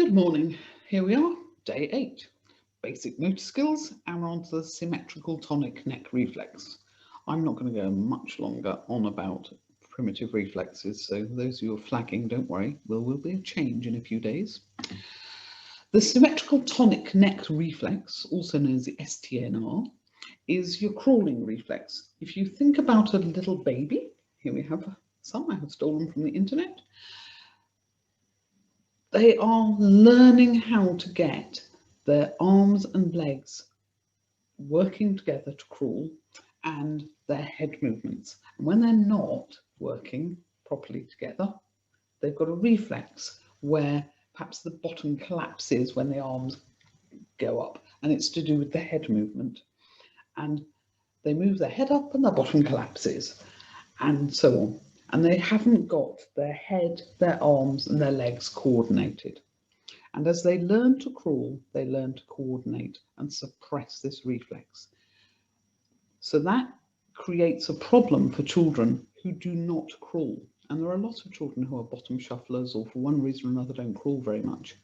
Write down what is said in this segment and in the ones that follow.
Good morning. Here we are, day 8. Basic motor skills, and we're on to the symmetrical tonic neck reflex. I'm not going to go much longer on about primitive reflexes, so those of you who are flagging, don't worry, there will be a change in a few days. The symmetrical tonic neck reflex, also known as the STNR, is your crawling reflex. If you think about a little baby, here we have some I have stolen from the internet. They are learning how to get their arms and legs working together to crawl and their head movements. And when they're not working properly together, they've got a reflex where perhaps the bottom collapses when the arms go up, and it's to do with the head movement. And they move their head up and the bottom collapses, and so on. And they haven't got their head, their arms and their legs coordinated. And as they learn to crawl, they learn to coordinate and suppress this reflex. So that creates a problem for children who do not crawl. And there are lots of children who are bottom shufflers or for one reason or another don't crawl very much.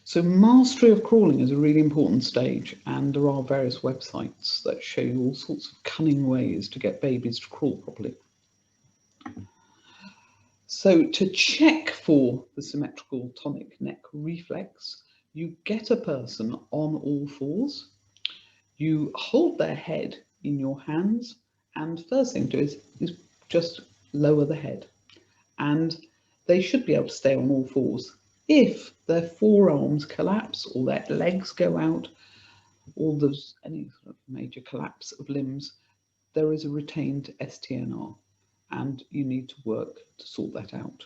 So mastery of crawling is a really important stage, and there are various websites that show you all sorts of cunning ways to get babies to crawl properly. So to check for the symmetrical tonic neck reflex, you get a person on all fours, you hold their head in your hands, and first thing to do is just lower the head. And they should be able to stay on all fours. If their forearms collapse or their legs go out, or there's any sort of major collapse of limbs, there is a retained STNR. And you need to work to sort that out.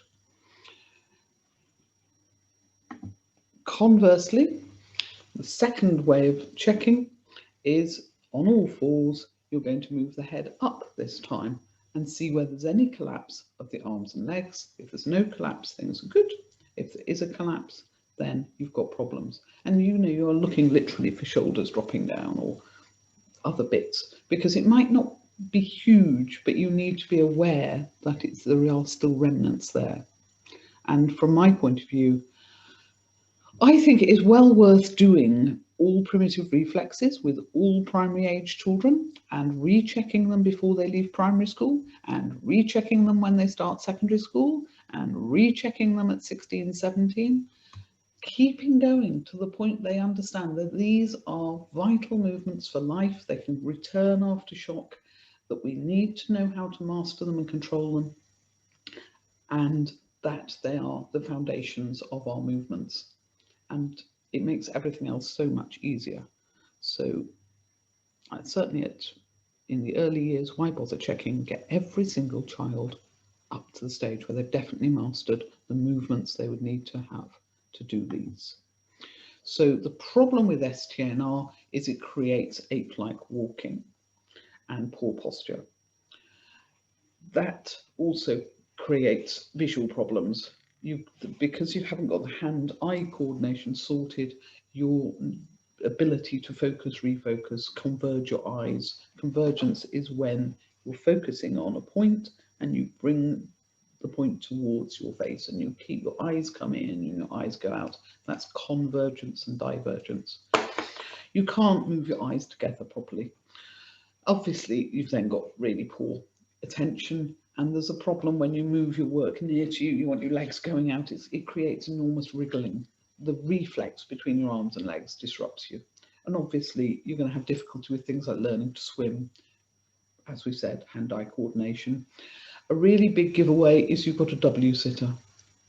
Conversely, the second way of checking is on all fours, you're going to move the head up this time and see whether there's any collapse of the arms and legs. If there's no collapse, things are good. If there is a collapse, then you've got problems. And you know you're looking literally for shoulders dropping down or other bits, because it might not be huge, but you need to be aware that there are still remnants there. And from my point of view, I think it is well worth doing all primitive reflexes with all primary age children and rechecking them before they leave primary school and rechecking them when they start secondary school and rechecking them at 16, 17, keeping going to the point they understand that these are vital movements for life. They can return after shock, that we need to know how to master them and control them, and that they are the foundations of our movements. And it makes everything else so much easier. So certainly in the early years, why bother checking? Get every single child up to the stage where they've definitely mastered the movements they would need to have to do these. So the problem with STNR is it creates ape-like walking and poor posture. That also creates visual problems. Because you haven't got the hand-eye coordination sorted, your ability to focus, refocus, converge your eyes. Convergence is when you're focusing on a point and you bring the point towards your face and you keep your eyes come in and your eyes go out. That's convergence and divergence. You can't move your eyes together properly. Obviously, you've then got really poor attention, and there's a problem when you move your work near to you, you want your legs going out, it creates enormous wriggling. The reflex between your arms and legs disrupts you. And obviously, you're going to have difficulty with things like learning to swim, as we said, hand-eye coordination. A really big giveaway is you've got a W-sitter.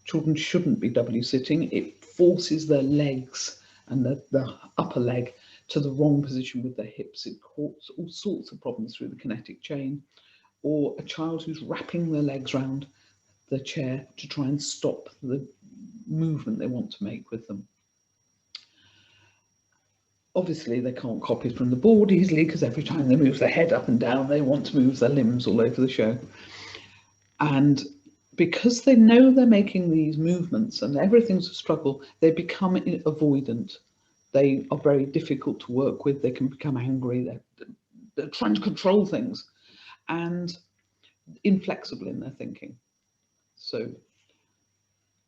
Children shouldn't be W-sitting. It forces their legs and the upper leg to the wrong position with their hips. It causes all sorts of problems through the kinetic chain. Or a child who's wrapping their legs around the chair to try and stop the movement they want to make with them. Obviously, they can't copy from the board easily because every time they move their head up and down, they want to move their limbs all over the show. And because they know they're making these movements and everything's a struggle, they become avoidant. They are very difficult to work with. They can become angry. They're trying to control things and inflexible in their thinking. So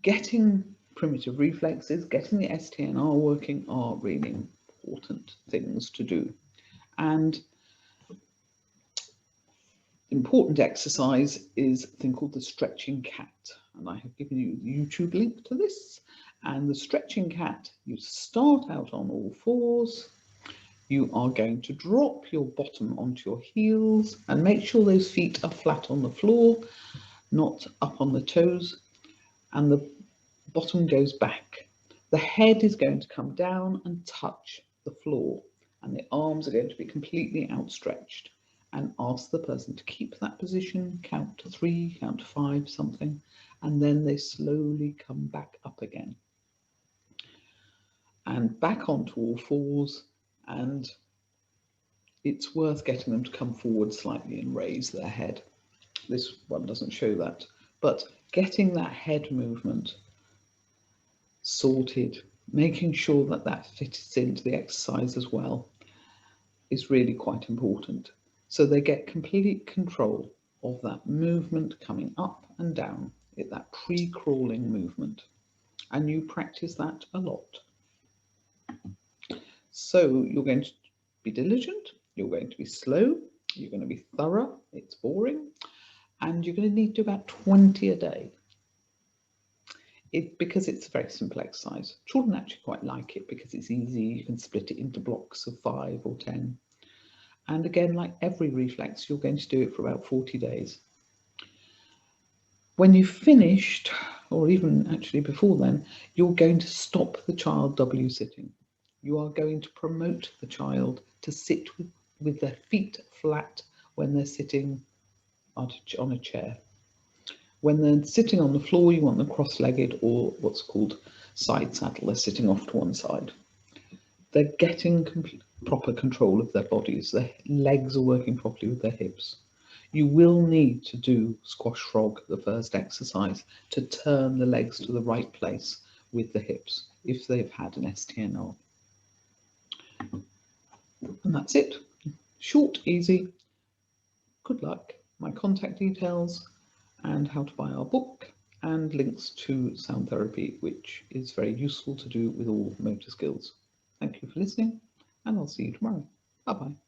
getting primitive reflexes, getting the STNR working are really important things to do. And important exercise is a thing called the stretching cat. And I have given you the YouTube link to this. And the stretching cat, you start out on all fours. You are going to drop your bottom onto your heels and make sure those feet are flat on the floor, not up on the toes, and the bottom goes back. The head is going to come down and touch the floor, and the arms are going to be completely outstretched. And ask the person to keep that position, count to 3, count to 5, something, and then they slowly come back up again. And back onto all fours, and it's worth getting them to come forward slightly and raise their head. This one doesn't show that, but getting that head movement sorted, making sure that that fits into the exercise as well, is really quite important. So they get complete control of that movement coming up and down, that pre-crawling movement. And you practice that a lot. So you're going to be diligent, you're going to be slow, you're going to be thorough, it's boring, and you're going to need to do about 20 a day. Because it's a very simple exercise. Children actually quite like it because it's easy, you can split it into blocks of 5 or 10. And again, like every reflex, you're going to do it for about 40 days. When you've finished, or even actually before then, you're going to stop the child W sitting. You are going to promote the child to sit with their feet flat when they're sitting on a chair. When they're sitting on the floor, you want them cross-legged, or what's called side saddle. They're sitting off to one side. They're getting proper control of their bodies. Their legs are working properly with their hips. You will need to do squash frog, the first exercise, to turn the legs to the right place with the hips if they've had an STNR. And that's it. Short, easy. Good luck. My contact details and how to buy our book and links to sound therapy, which is very useful to do with all motor skills. Thank you for listening, and I'll see you tomorrow. Bye-bye.